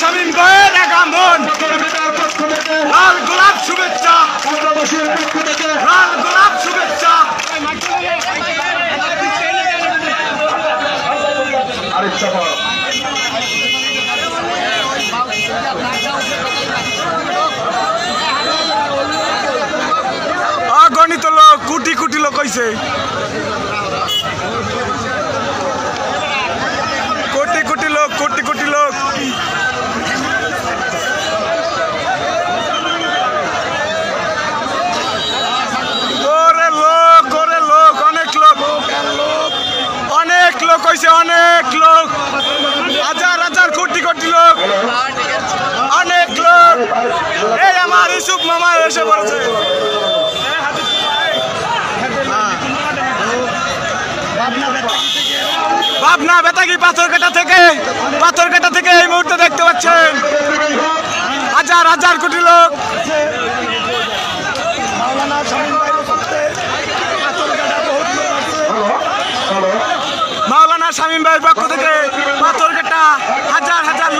শামীম ভাইয়ের আগমন লাল গোলাপ শুভেচ্ছা লাল গোলাপ শুভেচ্ছা অগণিত লোক কোটি কোটি লোক হয়েছে কোটি কোটি লোক অনেক লোক হয়েছে অনেক লোক হাজার হাজার কোটি কোটি লোক অনেক লোক এই আমার ইউসুফ মামা এসে পড়েছে পাবনা বেতাগী পাথরঘাটা থেকে এই মুহূর্তে দেখতে পাচ্ছেন হাজার হাজার কোটি লোক মাওলানা শামীম ভাইয়ের পক্ষ থেকে পাথরঘাটা হাজার হাজার